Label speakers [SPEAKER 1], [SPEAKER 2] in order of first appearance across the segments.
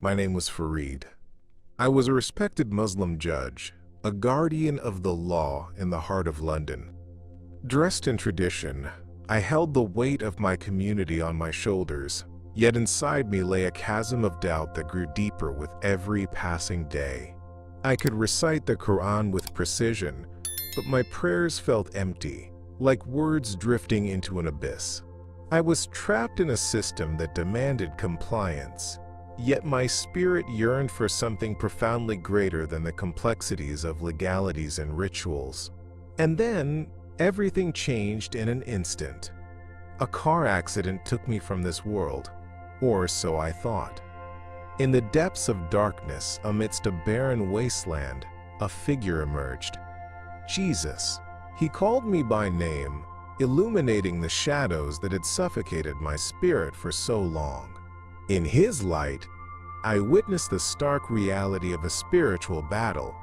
[SPEAKER 1] My name was Farid. I was a respected Muslim judge, a guardian of the law in the heart of London. Dressed in tradition, I held the weight of my community on my shoulders, yet inside me lay a chasm of doubt that grew deeper with every passing day. I could recite the Quran with precision, but my prayers felt empty, like words drifting into an abyss. I was trapped in a system that demanded compliance, yet my spirit yearned for something profoundly greater than the complexities of legalities and rituals. And then, everything changed in an instant. A car accident took me from this world, or so I thought. In the depths of darkness, amidst a barren wasteland, a figure emerged. Jesus. He called me by name, illuminating the shadows that had suffocated my spirit for so long. In his light, I witnessed the stark reality of a spiritual battle,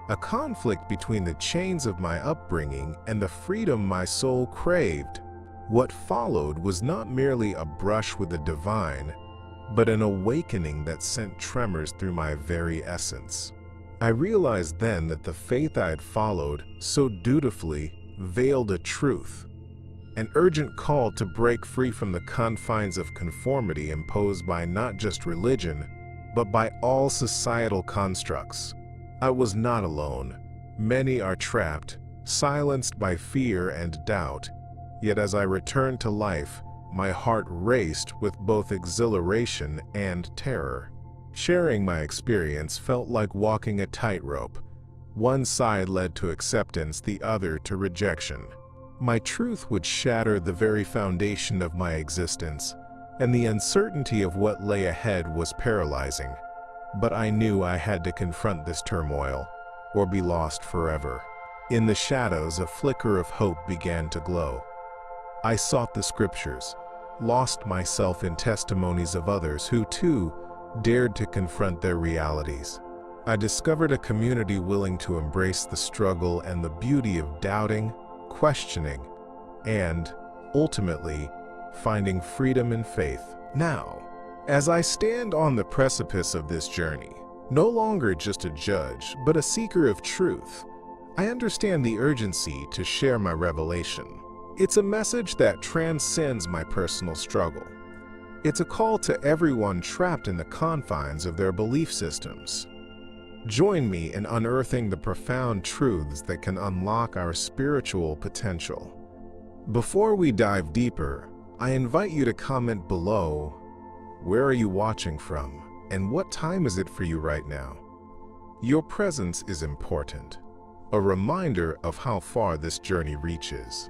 [SPEAKER 1] a conflict between the chains of my upbringing and the freedom my soul craved. What followed was not merely a brush with the divine, but an awakening that sent tremors through my very essence. I realized then that the faith I had followed so dutifully veiled a truth, an urgent call to break free from the confines of conformity imposed by not just religion, but by all societal constructs. I was not alone. Many are trapped, silenced by fear and doubt, yet as I returned to life, my heart raced with both exhilaration and terror. Sharing my experience felt like walking a tightrope. One side led to acceptance, the other to rejection. My truth would shatter the very foundation of my existence, and the uncertainty of what lay ahead was paralyzing. But I knew I had to confront this turmoil, or be lost forever. In the shadows, a flicker of hope began to glow. I sought the scriptures, lost myself in testimonies of others who, too, dared to confront their realities. I discovered a community willing to embrace the struggle and the beauty of doubting, questioning, and, ultimately, finding freedom in faith. Now, as I stand on the precipice of this journey, no longer just a judge, but a seeker of truth, I understand the urgency to share my revelation. It's a message that transcends my personal struggle. It's a call to everyone trapped in the confines of their belief systems. Join me in unearthing the profound truths that can unlock our spiritual potential. Before we dive deeper, I invite you to comment below, where are you watching from, and what time is it for you right now? Your presence is important, a reminder of how far this journey reaches.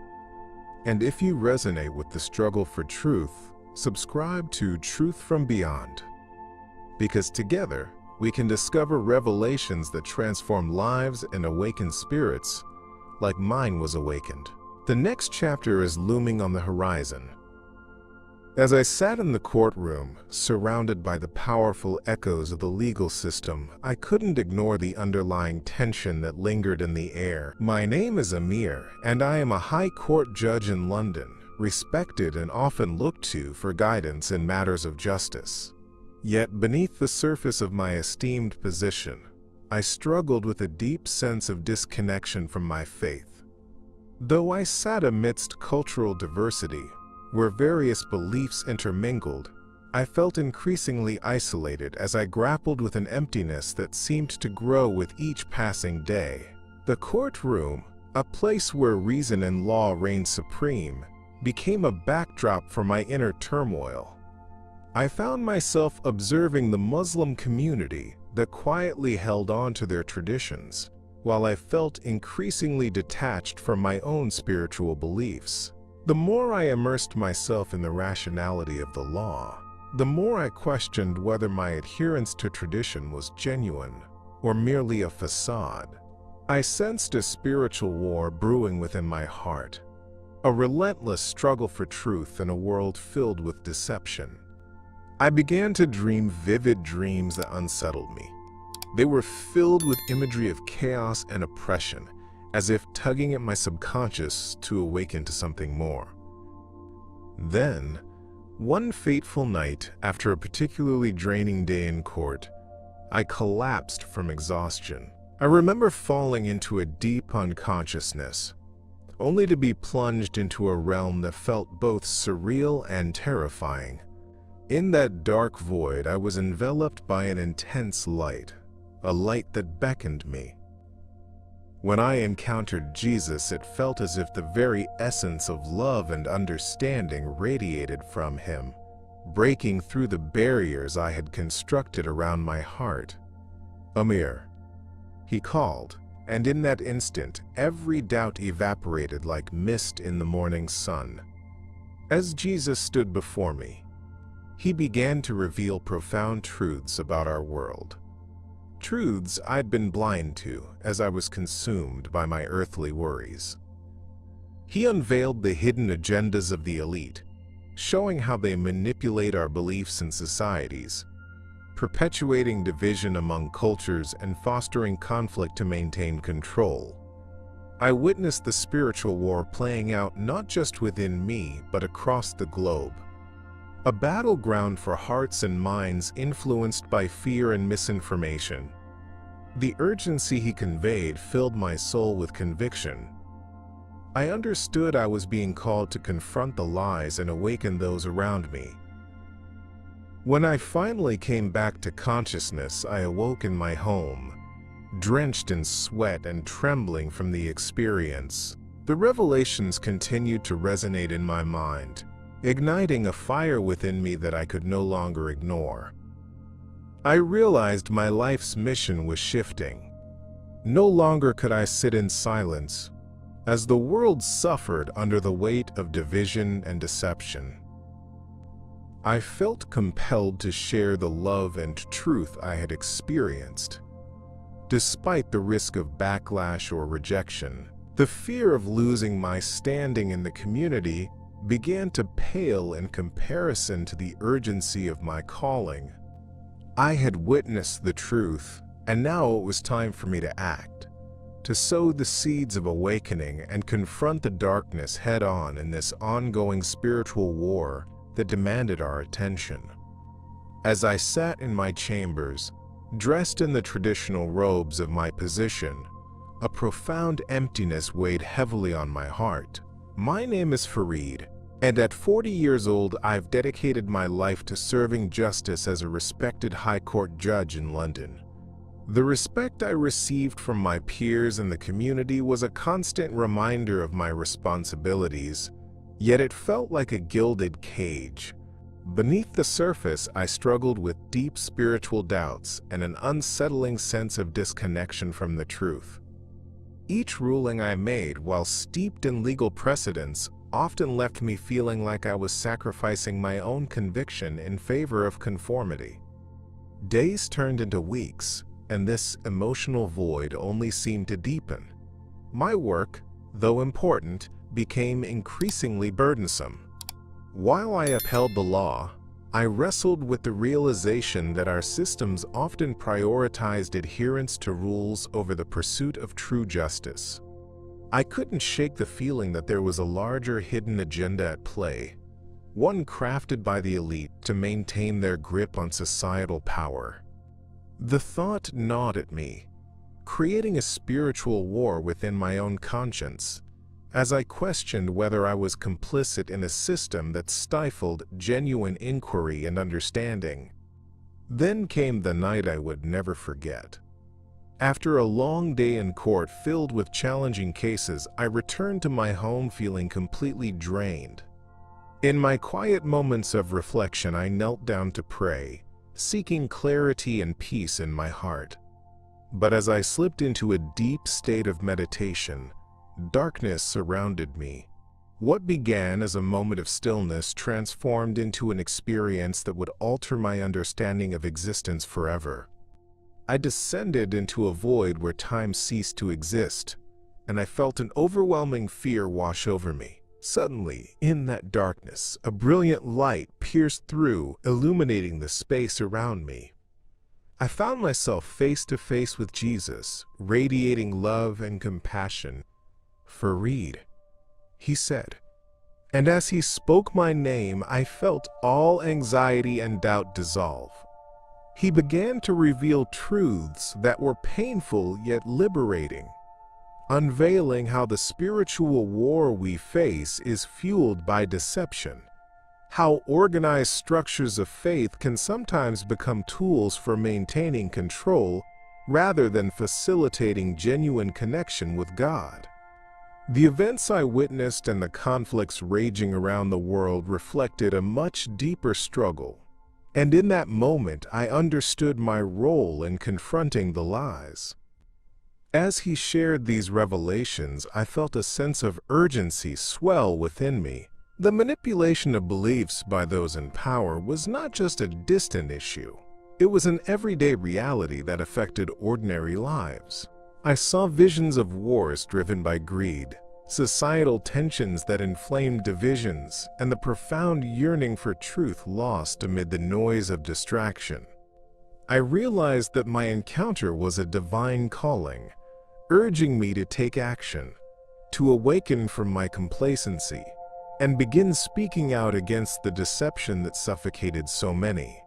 [SPEAKER 1] And if you resonate with the struggle for truth, subscribe to Truth from Beyond, because together we can discover revelations that transform lives and awaken spirits like mine was awakened. The next chapter is looming on the horizon. As I sat in the courtroom, surrounded by the powerful echoes of the legal system, I couldn't ignore the underlying tension that lingered in the air. My name is Amir, and I am a high court judge in London, respected and often looked to for guidance in matters of justice. Yet beneath the surface of my esteemed position, I struggled with a deep sense of disconnection from my faith. Though I sat amidst cultural diversity, where various beliefs intermingled, I felt increasingly isolated as I grappled with an emptiness that seemed to grow with each passing day. The courtroom, a place where reason and law reigned supreme, became a backdrop for my inner turmoil. I found myself observing the Muslim community that quietly held on to their traditions, while I felt increasingly detached from my own spiritual beliefs. The more I immersed myself in the rationality of the law, the more I questioned whether my adherence to tradition was genuine or merely a facade. I sensed a spiritual war brewing within my heart, a relentless struggle for truth in a world filled with deception. I began to dream vivid dreams that unsettled me. They were filled with imagery of chaos and oppression, as if tugging at my subconscious to awaken to something more. Then, One fateful night, after a particularly draining day in court, I collapsed from exhaustion. I remember falling into a deep unconsciousness, only to be plunged into a realm that felt both surreal and terrifying. In that dark void, I was enveloped by an intense light, a light that beckoned me. When I encountered Jesus, it felt as if the very essence of love and understanding radiated from him, breaking through the barriers I had constructed around my heart. "Amir," he called, and in that instant, every doubt evaporated like mist in the morning sun. As Jesus stood before me, he began to reveal profound truths about our world. Truths I'd been blind to as I was consumed by my earthly worries. He unveiled the hidden agendas of the elite, showing how they manipulate our beliefs and societies, perpetuating division among cultures and fostering conflict to maintain control. I witnessed the spiritual war playing out not just within me, but across the globe. A battleground for hearts and minds influenced by fear and misinformation. The urgency he conveyed filled my soul with conviction. I understood I was being called to confront the lies and awaken those around me. When I finally came back to consciousness, I awoke in my home, drenched in sweat and trembling from the experience. The revelations continued to resonate in my mind, igniting a fire within me that I could no longer ignore. I realized my life's mission was shifting. No longer could I sit in silence, as the world suffered under the weight of division and deception. I felt compelled to share the love and truth I had experienced. Despite the risk of backlash or rejection, the fear of losing my standing in the community began to pale in comparison to the urgency of my calling. I had witnessed the truth, and now it was time for me to act, to sow the seeds of awakening and confront the darkness head-on in this ongoing spiritual war that demanded our attention. As I sat in my chambers, dressed in the traditional robes of my position, a profound emptiness weighed heavily on my heart. My name is Farid, and at 40 years old, I've dedicated my life to serving justice as a respected High Court judge in London. The respect I received from my peers in the community was a constant reminder of my responsibilities, yet it felt like a gilded cage. Beneath the surface, I struggled with deep spiritual doubts and an unsettling sense of disconnection from the truth. Each ruling I made, while steeped in legal precedents, often left me feeling like I was sacrificing my own conviction in favor of conformity. Days turned into weeks, and this emotional void only seemed to deepen. My work, though important, became increasingly burdensome. While I upheld the law, I wrestled with the realization that our systems often prioritized adherence to rules over the pursuit of true justice. I couldn't shake the feeling that there was a larger hidden agenda at play, one crafted by the elite to maintain their grip on societal power. The thought gnawed at me, creating a spiritual war within my own conscience, as I questioned whether I was complicit in a system that stifled genuine inquiry and understanding. Then came the night I would never forget. After a long day in court filled with challenging cases, I returned to my home feeling completely drained. In my quiet moments of reflection, I knelt down to pray, seeking clarity and peace in my heart. But as I slipped into a deep state of meditation, darkness surrounded me. What began as a moment of stillness transformed into an experience that would alter my understanding of existence forever. I descended into a void where time ceased to exist, and I felt an overwhelming fear wash over me. Suddenly, in that darkness, a brilliant light pierced through, illuminating the space around me. I found myself face to face with Jesus, radiating love and compassion. "Farid," he said, And as he spoke my name, I felt all anxiety and doubt dissolve. He began to reveal truths that were painful yet liberating, unveiling how the spiritual war we face is fueled by deception, how organized structures of faith can sometimes become tools for maintaining control rather than facilitating genuine connection with God. The events I witnessed and the conflicts raging around the world reflected a much deeper struggle, and in that moment I understood my role in confronting the lies. As he shared these revelations, I felt a sense of urgency swell within me. The manipulation of beliefs by those in power was not just a distant issue. It was an everyday reality that affected ordinary lives. I saw visions of wars driven by greed, societal tensions that inflamed divisions, and the profound yearning for truth lost amid the noise of distraction. I realized that my encounter was a divine calling, urging me to take action, to awaken from my complacency, and begin speaking out against the deception that suffocated so many.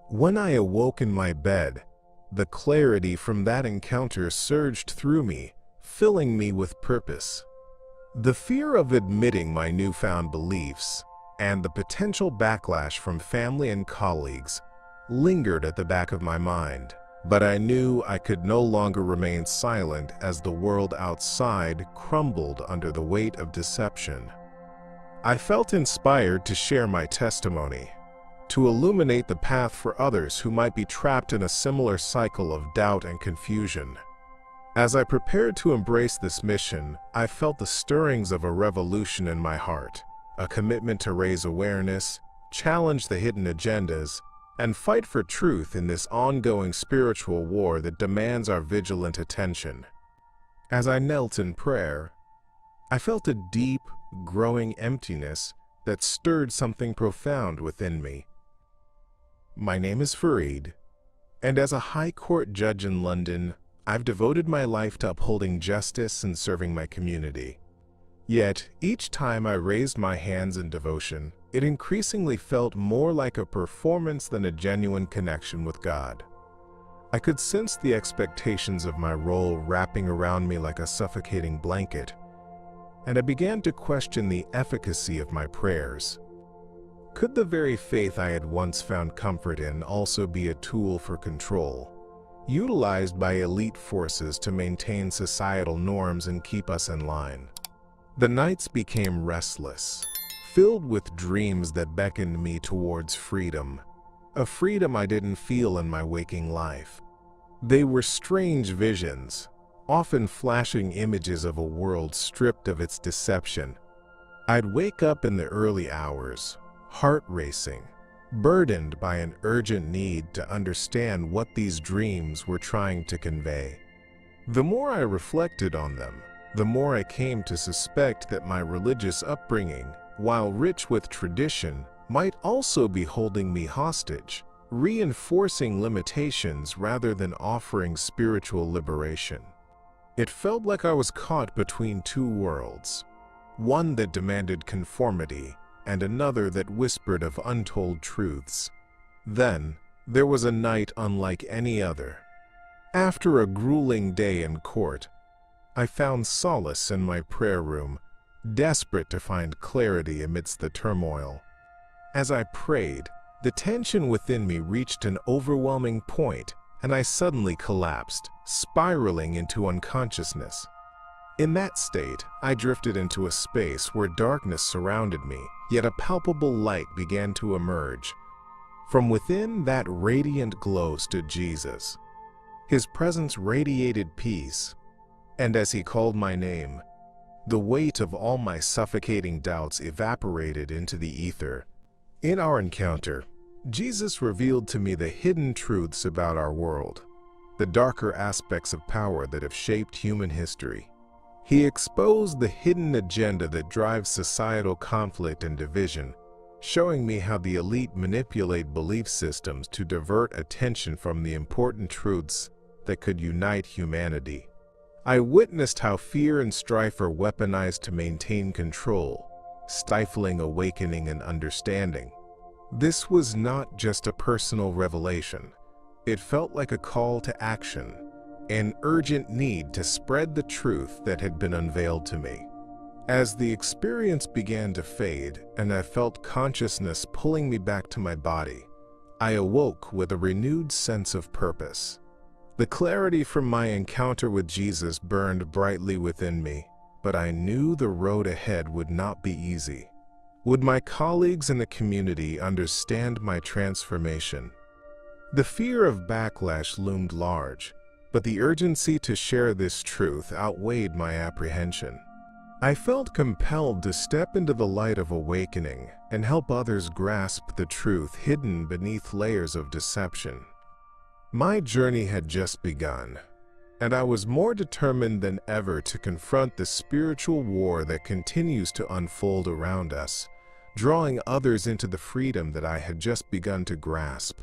[SPEAKER 1] When I awoke in my bed, the clarity from that encounter surged through me, filling me with purpose. The fear of admitting my newfound beliefs and the potential backlash from family and colleagues lingered at the back of my mind, but I knew I could no longer remain silent as the world outside crumbled under the weight of deception. I felt inspired to share my testimony, to illuminate the path for others who might be trapped in a similar cycle of doubt and confusion. As I prepared to embrace this mission, I felt the stirrings of a revolution in my heart, a commitment to raise awareness, challenge the hidden agendas, and fight for truth in this ongoing spiritual war that demands our vigilant attention. As I knelt in prayer, I felt a deep, growing emptiness that stirred something profound within me. My name is Farid, and as a High Court judge in London, I've devoted my life to upholding justice and serving my community. Yet, each time I raised my hands in devotion, it increasingly felt more like a performance than a genuine connection with God. I could sense the expectations of my role wrapping around me like a suffocating blanket, and I began to question the efficacy of my prayers. Could the very faith I had once found comfort in also be a tool for control, utilized by elite forces to maintain societal norms and keep us in line? The nights became restless, filled with dreams that beckoned me towards freedom, a freedom I didn't feel in my waking life. They were strange visions, often flashing images of a world stripped of its deception. I'd wake up in the early hours, heart racing, burdened by an urgent need to understand what these dreams were trying to convey. The more I reflected on them, the more I came to suspect that my religious upbringing, while rich with tradition, might also be holding me hostage, reinforcing limitations rather than offering spiritual liberation. It felt like I was caught between two worlds, one that demanded conformity and another that whispered of untold truths. Then, there was a night unlike any other. After a grueling day in court, I found solace in my prayer room, desperate to find clarity amidst the turmoil. As I prayed, the tension within me reached an overwhelming point, and I suddenly collapsed, spiraling into unconsciousness. In that state, I drifted into a space where darkness surrounded me, yet a palpable light began to emerge. From within that radiant glow stood Jesus. His presence radiated peace, and as he called my name, the weight of all my suffocating doubts evaporated into the ether. In our encounter, Jesus revealed to me the hidden truths about our world, the darker aspects of power that have shaped human history. He exposed the hidden agenda that drives societal conflict and division, showing me how the elite manipulate belief systems to divert attention from the important truths that could unite humanity. I witnessed how fear and strife are weaponized to maintain control, stifling awakening and understanding. This was not just a personal revelation. It felt like a call to action, an urgent need to spread the truth that had been unveiled to me. As the experience began to fade and I felt consciousness pulling me back to my body, I awoke with a renewed sense of purpose. The clarity from my encounter with Jesus burned brightly within me, but I knew the road ahead would not be easy. Would my colleagues in the community understand my transformation? The fear of backlash loomed large, but the urgency to share this truth outweighed my apprehension. I felt compelled to step into the light of awakening and help others grasp the truth hidden beneath layers of deception. My journey had just begun, and I was more determined than ever to confront the spiritual war that continues to unfold around us, drawing others into the freedom that I had just begun to grasp.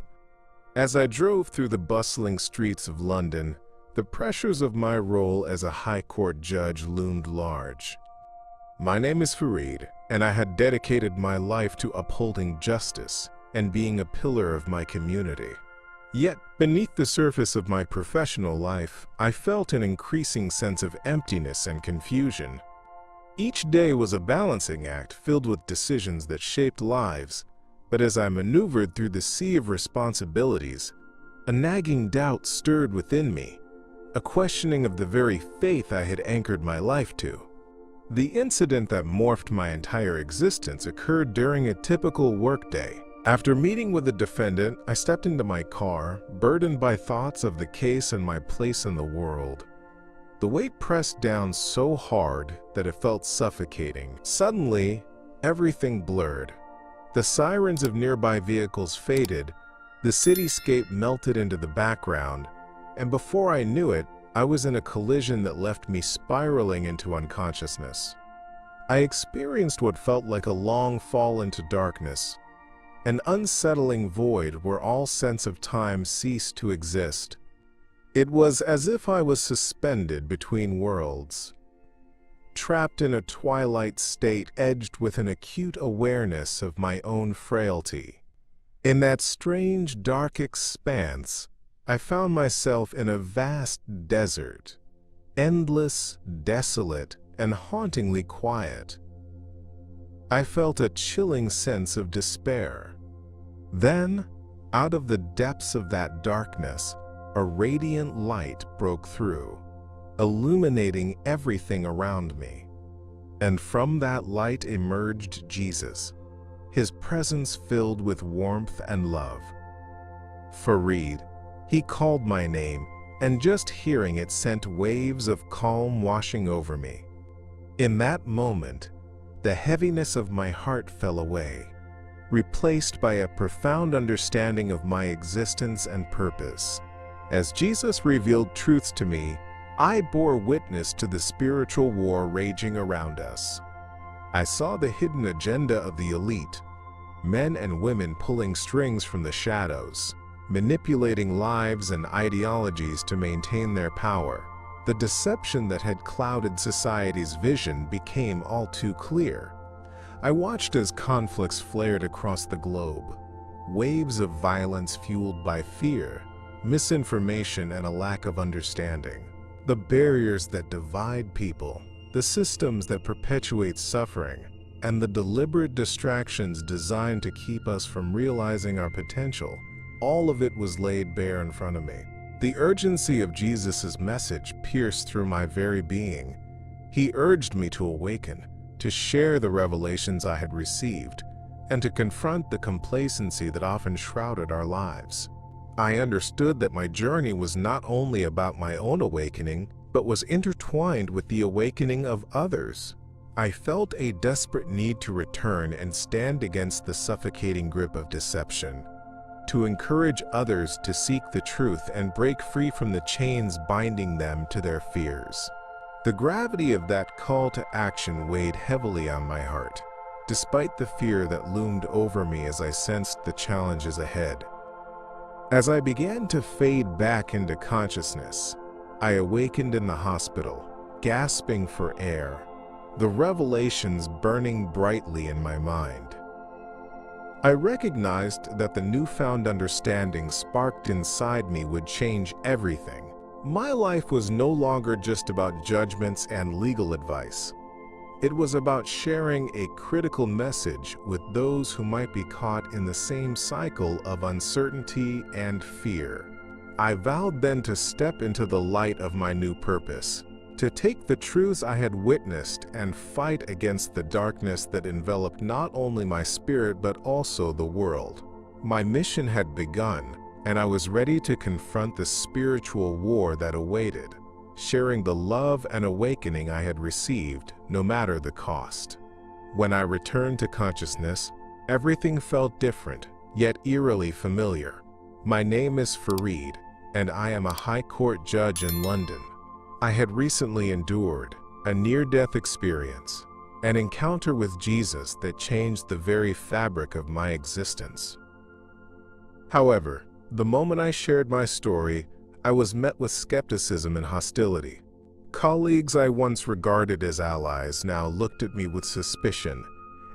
[SPEAKER 1] As I drove through the bustling streets of London, the pressures of my role as a High Court judge loomed large. My name is Farid, and I had dedicated my life to upholding justice and being a pillar of my community. Yet, beneath the surface of my professional life, I felt an increasing sense of emptiness and confusion. Each day was a balancing act filled with decisions that shaped lives, but as I maneuvered through the sea of responsibilities, a nagging doubt stirred within me, a questioning of the very faith I had anchored my life to. The incident that morphed my entire existence occurred during a typical workday. After meeting with the defendant, I stepped into my car, burdened by thoughts of the case and my place in the world. The weight pressed down so hard that it felt suffocating. Suddenly, everything blurred. The sirens of nearby vehicles faded, the cityscape melted into the background, and before I knew it, I was in a collision that left me spiraling into unconsciousness. I experienced what felt like a long fall into darkness, an unsettling void where all sense of time ceased to exist. It was as if I was suspended between worlds, trapped in a twilight state edged with an acute awareness of my own frailty. In that strange, dark expanse, I found myself in a vast desert, endless, desolate, and hauntingly quiet. I felt a chilling sense of despair. Then, out of the depths of that darkness, a radiant light broke through, illuminating everything around me. And from that light emerged Jesus, his presence filled with warmth and love. Farid, he called my name, and just hearing it sent waves of calm washing over me. In that moment, the heaviness of my heart fell away, replaced by a profound understanding of my existence and purpose. As Jesus revealed truths to me, I bore witness to the spiritual war raging around us. I saw the hidden agenda of the elite, men and women pulling strings from the shadows, manipulating lives and ideologies to maintain their power. The deception that had clouded society's vision became all too clear. I watched as conflicts flared across the globe, waves of violence fueled by fear, misinformation, and a lack of understanding. The barriers that divide people, the systems that perpetuate suffering, and the deliberate distractions designed to keep us from realizing our potential, all of it was laid bare in front of me. The urgency of Jesus' message pierced through my very being. He urged me to awaken, to share the revelations I had received, and to confront the complacency that often shrouded our lives. I understood that my journey was not only about my own awakening, but was intertwined with the awakening of others. I felt a desperate need to return and stand against the suffocating grip of deception, to encourage others to seek the truth and break free from the chains binding them to their fears. The gravity of that call to action weighed heavily on my heart, despite the fear that loomed over me as I sensed the challenges ahead. As I began to fade back into consciousness, I awakened in the hospital, gasping for air, the revelations burning brightly in my mind. I recognized that the newfound understanding sparked inside me would change everything. My life was no longer just about judgments and legal advice. It was about sharing a critical message with those who might be caught in the same cycle of uncertainty and fear. I vowed then to step into the light of my new purpose, to take the truths I had witnessed and fight against the darkness that enveloped not only my spirit but also the world. My mission had begun, and I was ready to confront the spiritual war that awaited, sharing the love and awakening I had received, no matter the cost. When I returned to consciousness, everything felt different, yet eerily familiar. My name is Farid, and I am a High Court judge in London. I had recently endured a near-death experience, an encounter with Jesus that changed the very fabric of my existence. However, the moment I shared my story, I was met with skepticism and hostility. Colleagues I once regarded as allies now looked at me with suspicion,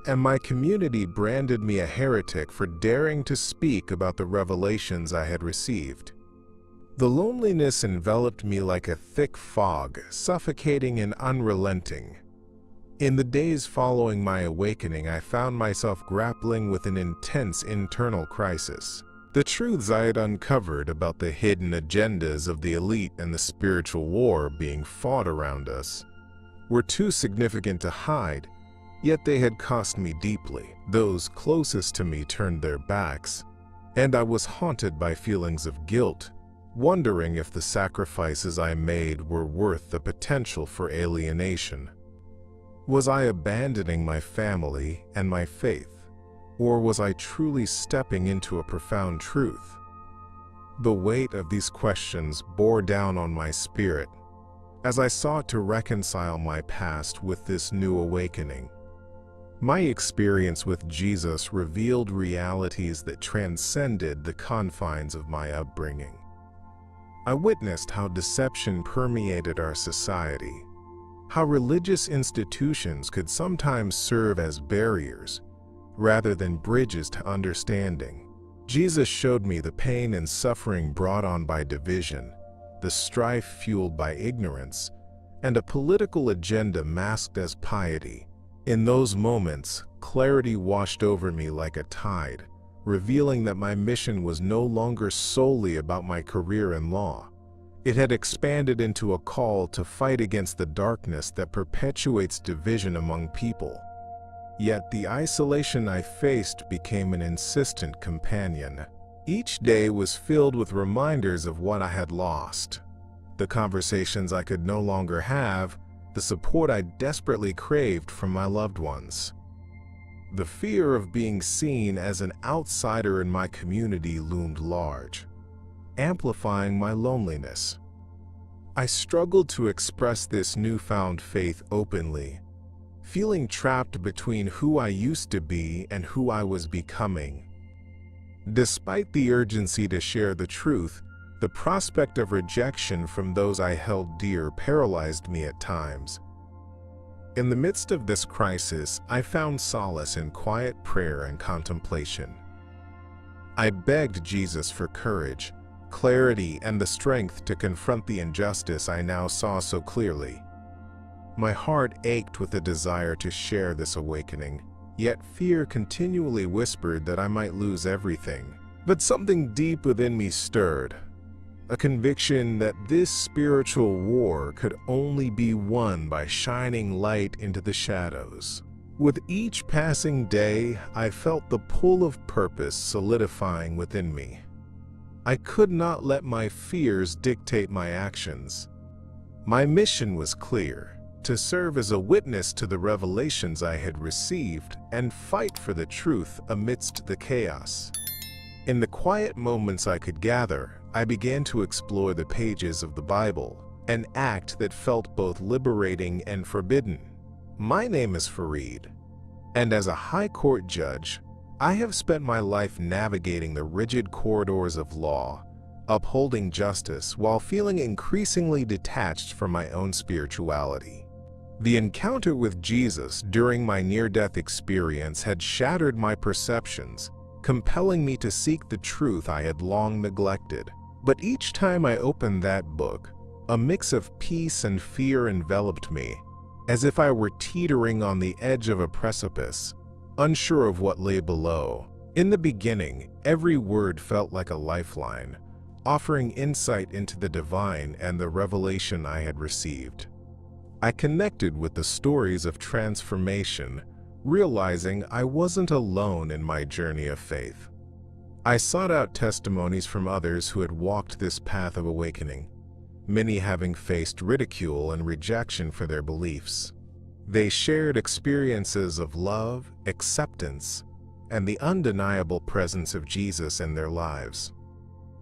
[SPEAKER 1] and my community branded me a heretic for daring to speak about the revelations I had received. The loneliness enveloped me like a thick fog, suffocating and unrelenting. In the days following my awakening, I found myself grappling with an intense internal crisis. The truths I had uncovered about the hidden agendas of the elite and the spiritual war being fought around us were too significant to hide, yet they had cost me deeply. Those closest to me turned their backs, and I was haunted by feelings of guilt, wondering if the sacrifices I made were worth the potential for alienation. Was I abandoning my family and my faith? Or was I truly stepping into a profound truth? The weight of these questions bore down on my spirit as I sought to reconcile my past with this new awakening. My experience with Jesus revealed realities that transcended the confines of my upbringing. I witnessed how deception permeated our society, how religious institutions could sometimes serve as barriers rather than bridges to understanding. Jesus showed me the pain and suffering brought on by division, the strife fueled by ignorance, and a political agenda masked as piety. In those moments, clarity washed over me like a tide, revealing that my mission was no longer solely about my career in law. It had expanded into a call to fight against the darkness that perpetuates division among people. Yet the isolation I faced became an insistent companion. Each day was filled with reminders of what I had lost, the conversations I could no longer have, the support I desperately craved from my loved ones. The fear of being seen as an outsider in my community loomed large, amplifying my loneliness. I struggled to express this newfound faith openly, feeling trapped between who I used to be and who I was becoming. Despite the urgency to share the truth, the prospect of rejection from those I held dear paralyzed me at times. In the midst of this crisis, I found solace in quiet prayer and contemplation. I begged Jesus for courage, clarity, and the strength to confront the injustice I now saw so clearly. My heart ached with a desire to share this awakening, yet fear continually whispered that I might lose everything. But something deep within me stirred, a conviction that this spiritual war could only be won by shining light into the shadows. With each passing day, I felt the pull of purpose solidifying within me. I could not let my fears dictate my actions. My mission was clear: to serve as a witness to the revelations I had received and fight for the truth amidst the chaos. In the quiet moments I could gather, I began to explore the pages of the Bible, an act that felt both liberating and forbidden. My name is Farid, and as a High Court judge, I have spent my life navigating the rigid corridors of law, upholding justice while feeling increasingly detached from my own spirituality. The encounter with Jesus during my near-death experience had shattered my perceptions, compelling me to seek the truth I had long neglected. But each time I opened that book, a mix of peace and fear enveloped me, as if I were teetering on the edge of a precipice, unsure of what lay below. In the beginning, every word felt like a lifeline, offering insight into the divine and the revelation I had received. I connected with the stories of transformation, realizing I wasn't alone in my journey of faith. I sought out testimonies from others who had walked this path of awakening, many having faced ridicule and rejection for their beliefs. They shared experiences of love, acceptance, and the undeniable presence of Jesus in their lives.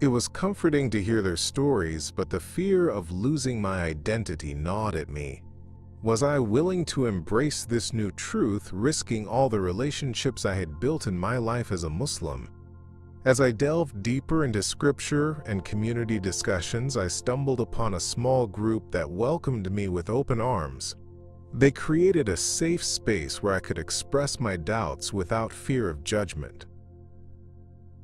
[SPEAKER 1] It was comforting to hear their stories, but the fear of losing my identity gnawed at me. Was I willing to embrace this new truth, risking all the relationships I had built in my life as a Muslim? As I delved deeper into scripture and community discussions, I stumbled upon a small group that welcomed me with open arms. They created a safe space where I could express my doubts without fear of judgment.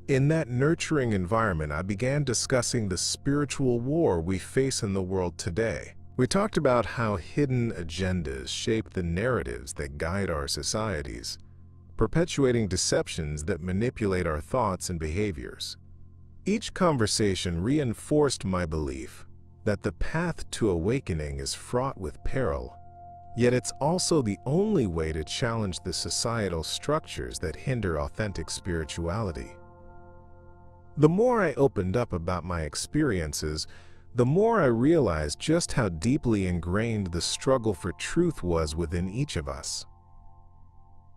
[SPEAKER 1] In that nurturing environment, I began discussing the spiritual war we face in the world today. We talked about how hidden agendas shape the narratives that guide our societies, perpetuating deceptions that manipulate our thoughts and behaviors. Each conversation reinforced my belief that the path to awakening is fraught with peril, yet it's also the only way to challenge the societal structures that hinder authentic spirituality. The more I opened up about my experiences, the more I realized just how deeply ingrained the struggle for truth was within each of us.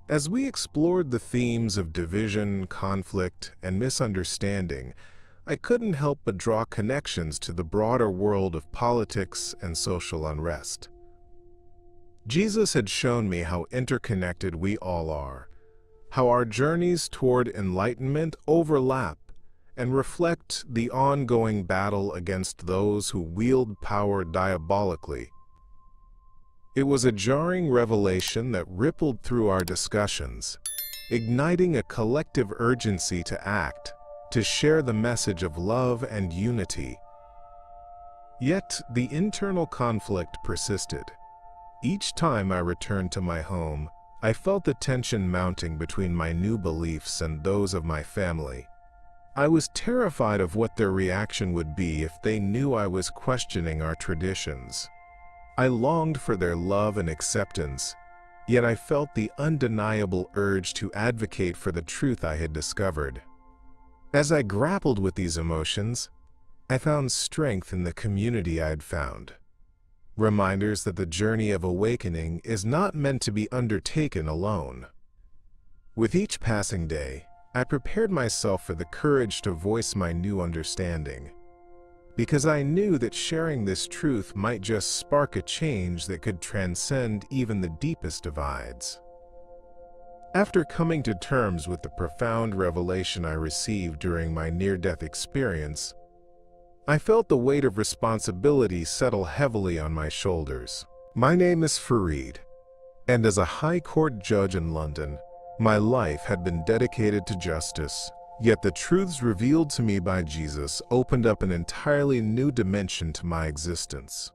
[SPEAKER 1] As we explored the themes of division, conflict, and misunderstanding, I couldn't help but draw connections to the broader world of politics and social unrest. Jesus had shown me how interconnected we all are, how our journeys toward enlightenment overlap and reflect the ongoing battle against those who wield power diabolically. It was a jarring revelation that rippled through our discussions, igniting a collective urgency to act, to share the message of love and unity. Yet, the internal conflict persisted. Each time I returned to my home, I felt the tension mounting between my new beliefs and those of my family. I was terrified of what their reaction would be if they knew I was questioning our traditions. I longed for their love and acceptance, yet I felt the undeniable urge to advocate for the truth I had discovered. As I grappled with these emotions, I found strength in the community I had found. Reminders that the journey of awakening is not meant to be undertaken alone. With each passing day, I prepared myself for the courage to voice my new understanding, because I knew that sharing this truth might just spark a change that could transcend even the deepest divides. After coming to terms with the profound revelation I received during my near-death experience, I felt the weight of responsibility settle heavily on my shoulders. My name is Farid, and as a High Court judge in London, my life had been dedicated to justice. Yet the truths revealed to me by Jesus opened up an entirely new dimension to my existence.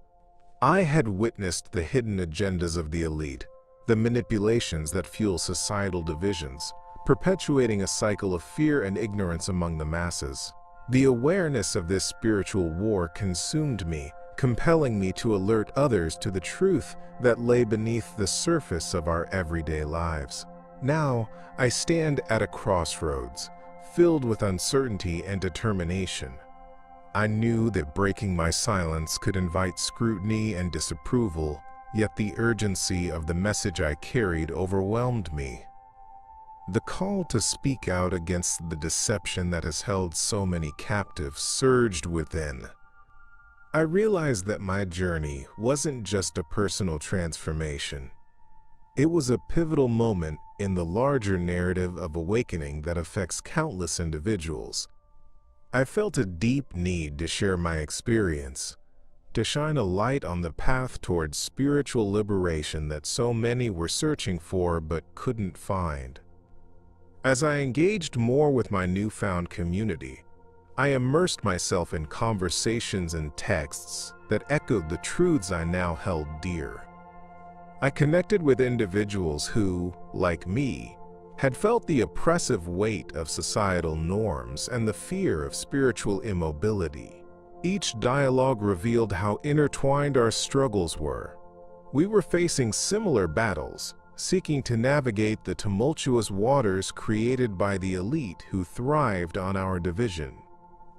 [SPEAKER 1] I had witnessed the hidden agendas of the elite, the manipulations that fuel societal divisions, perpetuating a cycle of fear and ignorance among the masses. The awareness of this spiritual war consumed me, compelling me to alert others to the truth that lay beneath the surface of our everyday lives. Now, I stand at a crossroads, filled with uncertainty and determination. I knew that breaking my silence could invite scrutiny and disapproval, yet the urgency of the message I carried overwhelmed me. The call to speak out against the deception that has held so many captive surged within. I realized that my journey wasn't just a personal transformation. It was a pivotal moment in the larger narrative of awakening that affects countless individuals. I felt a deep need to share my experience, to shine a light on the path towards spiritual liberation that so many were searching for but couldn't find. As I engaged more with my newfound community, I immersed myself in conversations and texts that echoed the truths I now held dear. I connected with individuals who, like me, had felt the oppressive weight of societal norms and the fear of spiritual immobility. Each dialogue revealed how intertwined our struggles were. We were facing similar battles, seeking to navigate the tumultuous waters created by the elite who thrived on our division.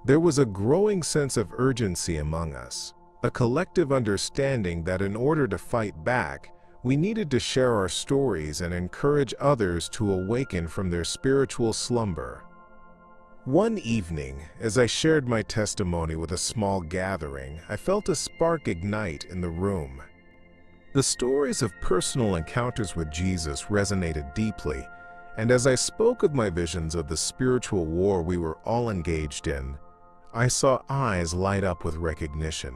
[SPEAKER 1] There was a growing sense of urgency among us, a collective understanding that in order to fight back, we needed to share our stories and encourage others to awaken from their spiritual slumber. One evening, as I shared my testimony with a small gathering, I felt a spark ignite in the room. The stories of personal encounters with Jesus resonated deeply, and as I spoke of my visions of the spiritual war we were all engaged in, I saw eyes light up with recognition.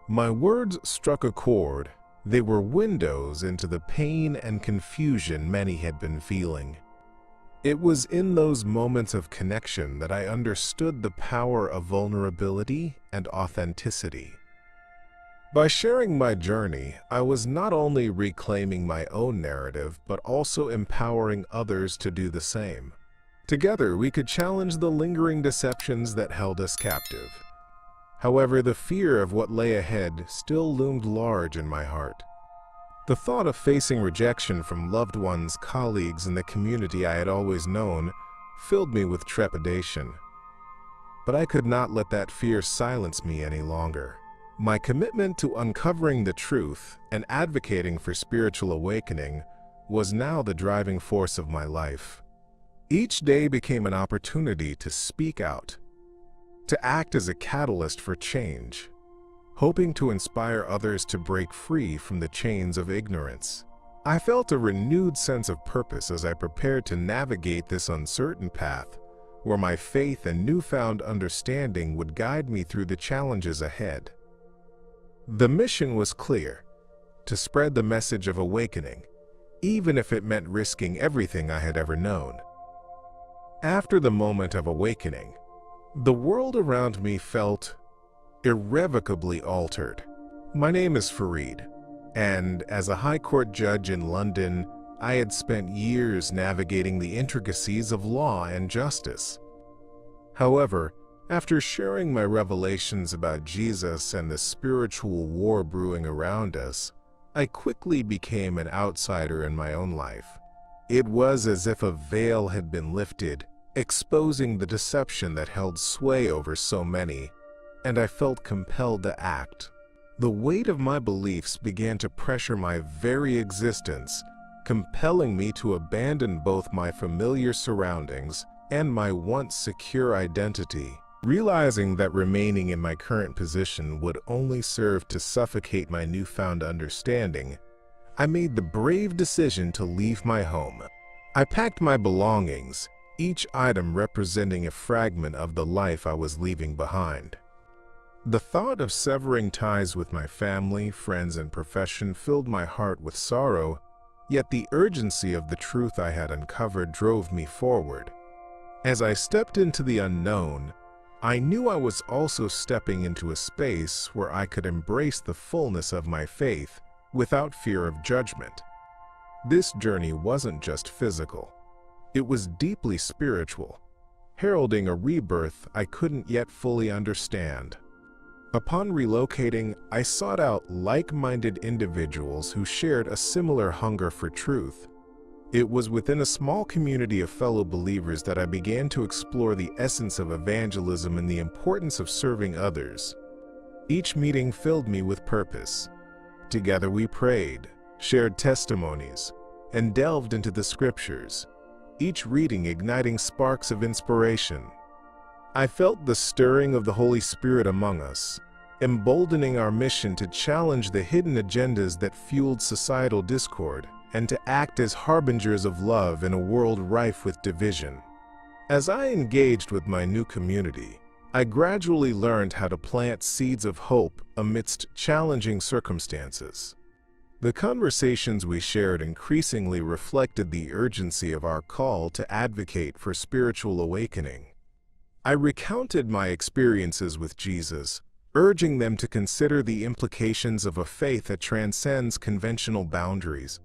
[SPEAKER 1] My words struck a chord. They were windows into the pain and confusion many had been feeling. It was in those moments of connection that I understood the power of vulnerability and authenticity. By sharing my journey, I was not only reclaiming my own narrative, but also empowering others to do the same. Together, we could challenge the lingering deceptions that held us captive. However, the fear of what lay ahead still loomed large in my heart. The thought of facing rejection from loved ones, colleagues, and the community I had always known filled me with trepidation. But I could not let that fear silence me any longer. My commitment to uncovering the truth and advocating for spiritual awakening was now the driving force of my life. Each day became an opportunity to speak out, to act as a catalyst for change, hoping to inspire others to break free from the chains of ignorance. I felt a renewed sense of purpose as I prepared to navigate this uncertain path, where my faith and newfound understanding would guide me through the challenges ahead. The mission was clear: to spread the message of awakening, even if it meant risking everything I had ever known. After the moment of awakening, the world around me felt irrevocably altered. My name is Farid, and as a High Court judge in London, I had spent years navigating the intricacies of law and justice. However, after sharing my revelations about Jesus and the spiritual war brewing around us, I quickly became an outsider in my own life. It was as if a veil had been lifted, exposing the deception that held sway over so many, and I felt compelled to act. The weight of my beliefs began to pressure my very existence, compelling me to abandon both my familiar surroundings and my once secure identity. Realizing that remaining in my current position would only serve to suffocate my newfound understanding, I made the brave decision to leave my home. I packed my belongings, each item representing a fragment of the life I was leaving behind. The thought of severing ties with my family, friends, and profession filled my heart with sorrow, yet the urgency of the truth I had uncovered drove me forward. As I stepped into the unknown, I knew I was also stepping into a space where I could embrace the fullness of my faith without fear of judgment. This journey wasn't just physical. It was deeply spiritual, heralding a rebirth I couldn't yet fully understand. Upon relocating, I sought out like-minded individuals who shared a similar hunger for truth. It was within a small community of fellow believers that I began to explore the essence of evangelism and the importance of serving others. Each meeting filled me with purpose. Together we prayed, shared testimonies, and delved into the scriptures, each reading igniting sparks of inspiration. I felt the stirring of the Holy Spirit among us, emboldening our mission to challenge the hidden agendas that fueled societal discord, and to act as harbingers of love in a world rife with division. As I engaged with my new community, I gradually learned how to plant seeds of hope amidst challenging circumstances. The conversations we shared increasingly reflected the urgency of our call to advocate for spiritual awakening. I recounted my experiences with Jesus, urging them to consider the implications of a faith that transcends conventional boundaries,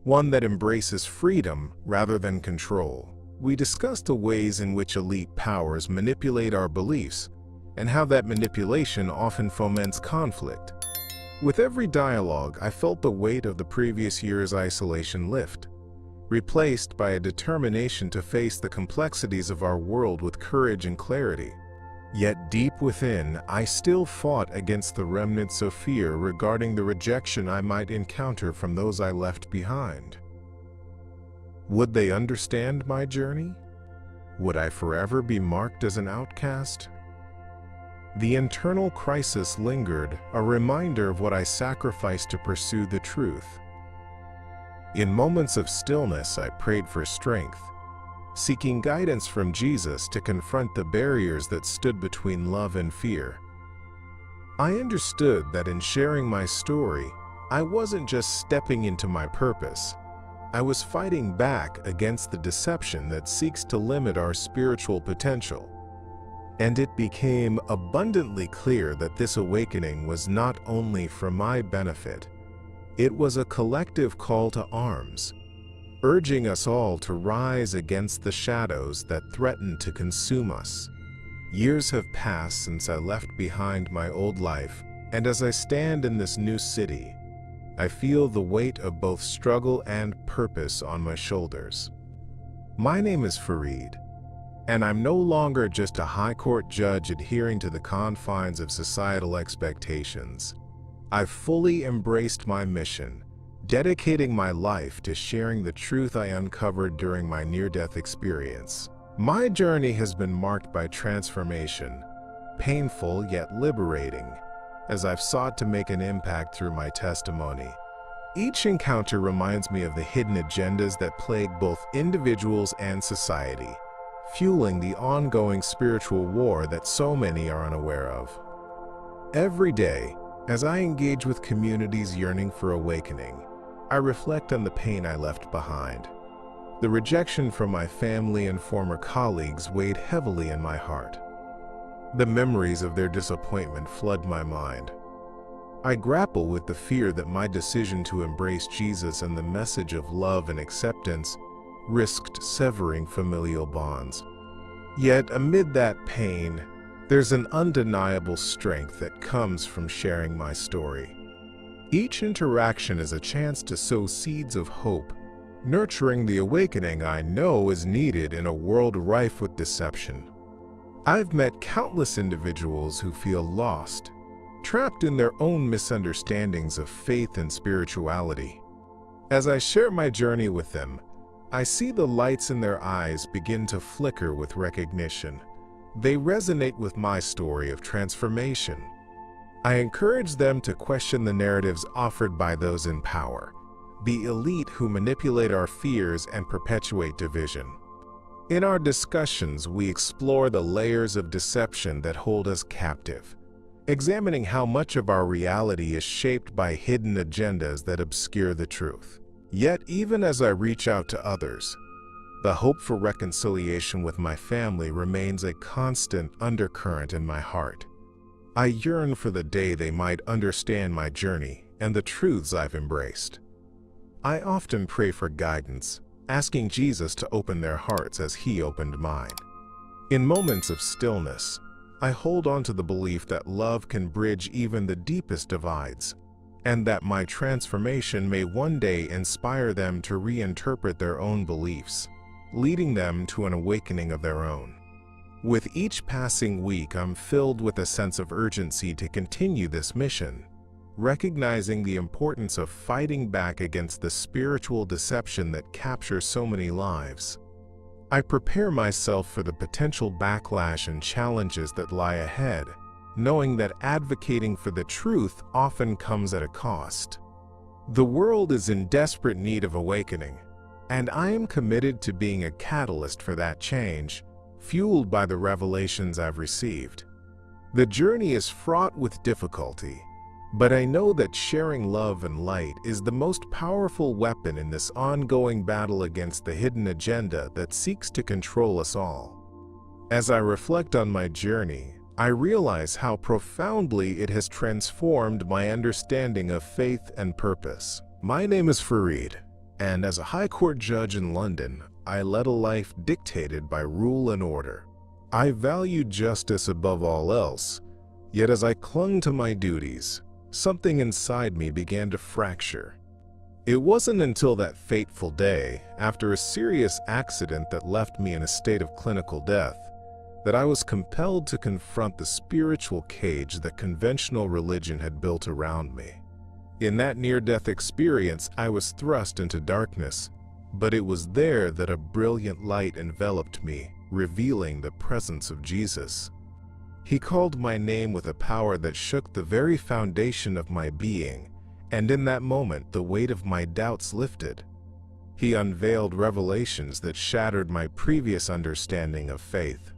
[SPEAKER 1] one that embraces freedom rather than control. We discussed the ways in which elite powers manipulate our beliefs and how that manipulation often foments conflict. With every dialogue, I felt the weight of the previous year's isolation lift, replaced by a determination to face the complexities of our world with courage and clarity. Yet deep within, I still fought against the remnants of fear regarding the rejection I might encounter from those I left behind. Would they understand my journey? Would I forever be marked as an outcast? The internal crisis lingered, a reminder of what I sacrificed to pursue the truth. In moments of stillness, I prayed for strength, seeking guidance from Jesus to confront the barriers that stood between love and fear. I understood that in sharing my story, I wasn't just stepping into my purpose. I was fighting back against the deception that seeks to limit our spiritual potential. And it became abundantly clear that this awakening was not only for my benefit. It was a collective call to arms, urging us all to rise against the shadows that threaten to consume us. Years have passed since I left behind my old life, and as I stand in this new city, I feel the weight of both struggle and purpose on my shoulders. My name is Farid, and I'm no longer just a high court judge adhering to the confines of societal expectations. I've fully embraced my mission, dedicating my life to sharing the truth I uncovered during my near-death experience. My journey has been marked by transformation, painful yet liberating, as I've sought to make an impact through my testimony. Each encounter reminds me of the hidden agendas that plague both individuals and society, fueling the ongoing spiritual war that so many are unaware of. Every day, as I engage with communities yearning for awakening, I reflect on the pain I left behind. The rejection from my family and former colleagues weighed heavily in my heart. The memories of their disappointment flood my mind. I grapple with the fear that my decision to embrace Jesus and the message of love and acceptance risked severing familial bonds. Yet amid that pain, there's an undeniable strength that comes from sharing my story. Each interaction is a chance to sow seeds of hope, nurturing the awakening I know is needed in a world rife with deception. I've met countless individuals who feel lost, trapped in their own misunderstandings of faith and spirituality. As I share my journey with them, I see the lights in their eyes begin to flicker with recognition. They resonate with my story of transformation. I encourage them to question the narratives offered by those in power, the elite who manipulate our fears and perpetuate division. In our discussions, we explore the layers of deception that hold us captive, examining how much of our reality is shaped by hidden agendas that obscure the truth. Yet, even as I reach out to others, the hope for reconciliation with my family remains a constant undercurrent in my heart. I yearn for the day they might understand my journey and the truths I've embraced. I often pray for guidance, asking Jesus to open their hearts as He opened mine. In moments of stillness, I hold on to the belief that love can bridge even the deepest divides, and that my transformation may one day inspire them to reinterpret their own beliefs, leading them to an awakening of their own. With each passing week, I'm filled with a sense of urgency to continue this mission, recognizing the importance of fighting back against the spiritual deception that captures so many lives. I prepare myself for the potential backlash and challenges that lie ahead, knowing that advocating for the truth often comes at a cost. The world is in desperate need of awakening, and I am committed to being a catalyst for that change, fueled by the revelations I've received. The journey is fraught with difficulty, but I know that sharing love and light is the most powerful weapon in this ongoing battle against the hidden agenda that seeks to control us all. As I reflect on my journey, I realize how profoundly it has transformed my understanding of faith and purpose. My name is Farid, and as a High Court judge in London, I led a life dictated by rule and order. I valued justice above all else, yet as I clung to my duties, something inside me began to fracture. It wasn't until that fateful day, after a serious accident that left me in a state of clinical death, that I was compelled to confront the spiritual cage that conventional religion had built around me. In that near-death experience, I was thrust into darkness, but it was there that a brilliant light enveloped me, revealing the presence of Jesus. He called my name with a power that shook the very foundation of my being, and in that moment the weight of my doubts lifted. He unveiled revelations that shattered my previous understanding of faith.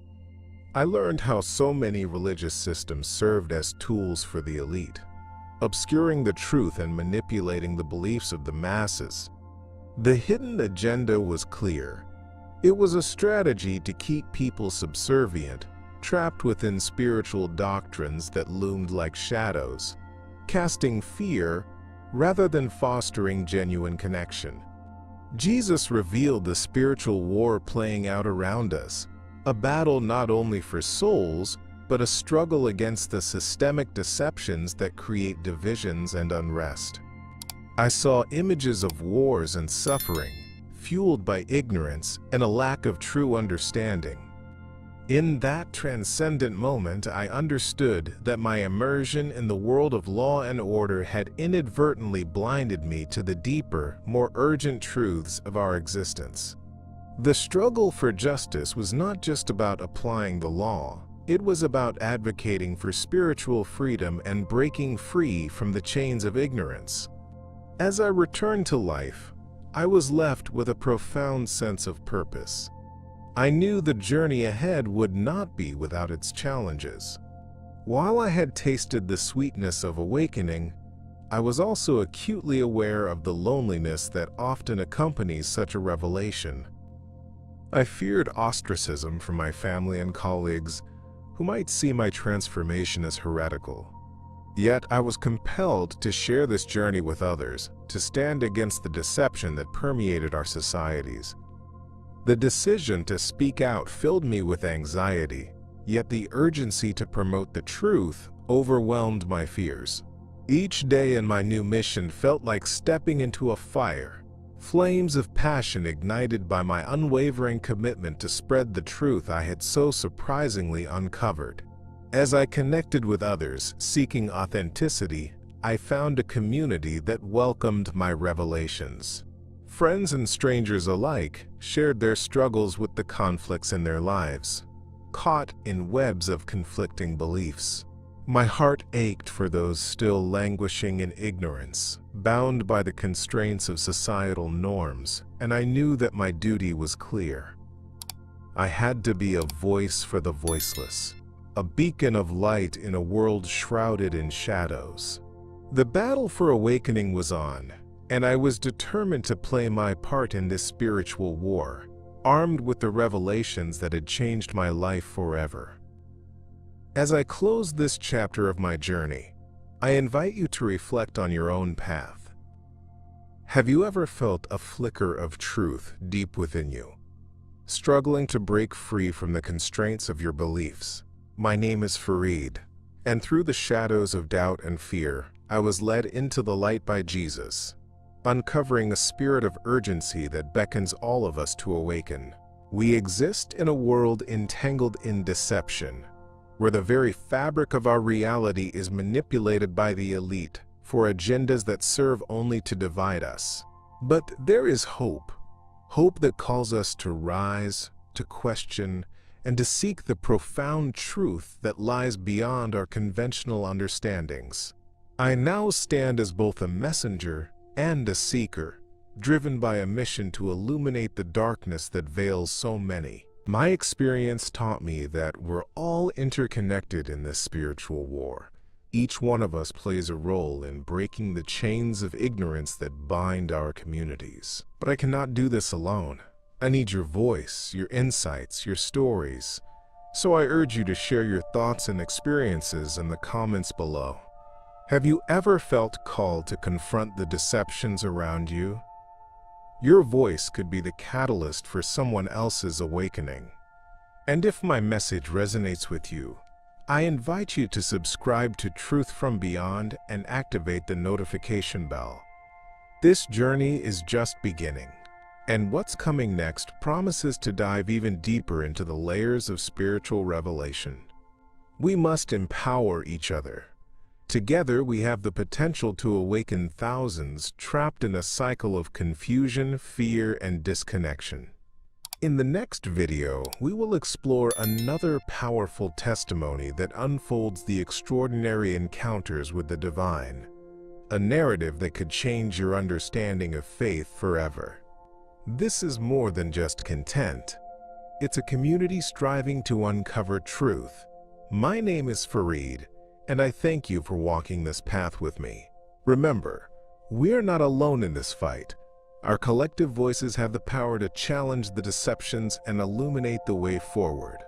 [SPEAKER 1] I learned how so many religious systems served as tools for the elite, obscuring the truth and manipulating the beliefs of the masses. The hidden agenda was clear. It was a strategy to keep people subservient, trapped within spiritual doctrines that loomed like shadows, casting fear rather than fostering genuine connection. Jesus revealed the spiritual war playing out around us, a battle not only for souls, but a struggle against the systemic deceptions that create divisions and unrest. I saw images of wars and suffering, fueled by ignorance and a lack of true understanding. In that transcendent moment, I understood that my immersion in the world of law and order had inadvertently blinded me to the deeper, more urgent truths of our existence. The struggle for justice was not just about applying the law. It was about advocating for spiritual freedom and breaking free from the chains of ignorance. As I returned to life, I was left with a profound sense of purpose. I knew the journey ahead would not be without its challenges. While I had tasted the sweetness of awakening, I was also acutely aware of the loneliness that often accompanies such a revelation. I feared ostracism from my family and colleagues, who might see my transformation as heretical. Yet I was compelled to share this journey with others, to stand against the deception that permeated our societies. The decision to speak out filled me with anxiety, yet the urgency to promote the truth overwhelmed my fears. Each day in my new mission felt like stepping into a fire, flames of passion ignited by my unwavering commitment to spread the truth I had so surprisingly uncovered. As I connected with others seeking authenticity, I found a community that welcomed my revelations. Friends and strangers alike shared their struggles with the conflicts in their lives, caught in webs of conflicting beliefs. My heart ached for those still languishing in ignorance, bound by the constraints of societal norms, and I knew that my duty was clear. I had to be a voice for the voiceless, a beacon of light in a world shrouded in shadows. The battle for awakening was on, and I was determined to play my part in this spiritual war, armed with the revelations that had changed my life forever. As I close this chapter of my journey, I invite you to reflect on your own path. Have you ever felt a flicker of truth deep within you, struggling to break free from the constraints of your beliefs? My name is Farid, and through the shadows of doubt and fear, I was led into the light by Jesus, uncovering a spirit of urgency that beckons all of us to awaken. We exist in a world entangled in deception, where the very fabric of our reality is manipulated by the elite for agendas that serve only to divide us. But there is hope, hope that calls us to rise, to question, and to seek the profound truth that lies beyond our conventional understandings. I now stand as both a messenger and a seeker, driven by a mission to illuminate the darkness that veils so many. My experience taught me that we're all interconnected in this spiritual war. Each one of us plays a role in breaking the chains of ignorance that bind our communities. But I cannot do this alone. I need your voice, your insights, your stories. So I urge you to share your thoughts and experiences in the comments below. Have you ever felt called to confront the deceptions around you? Your voice could be the catalyst for someone else's awakening. And if my message resonates with you, I invite you to subscribe to Truth from Beyond and activate the notification bell. This journey is just beginning, and what's coming next promises to dive even deeper into the layers of spiritual revelation. We must empower each other. Together, we have the potential to awaken thousands trapped in a cycle of confusion, fear, and disconnection. In the next video, we will explore another powerful testimony that unfolds the extraordinary encounters with the divine, a narrative that could change your understanding of faith forever. This is more than just content. It's a community striving to uncover truth. My name is Farid, and I thank you for walking this path with me. Remember, we are not alone in this fight. Our collective voices have the power to challenge the deceptions and illuminate the way forward.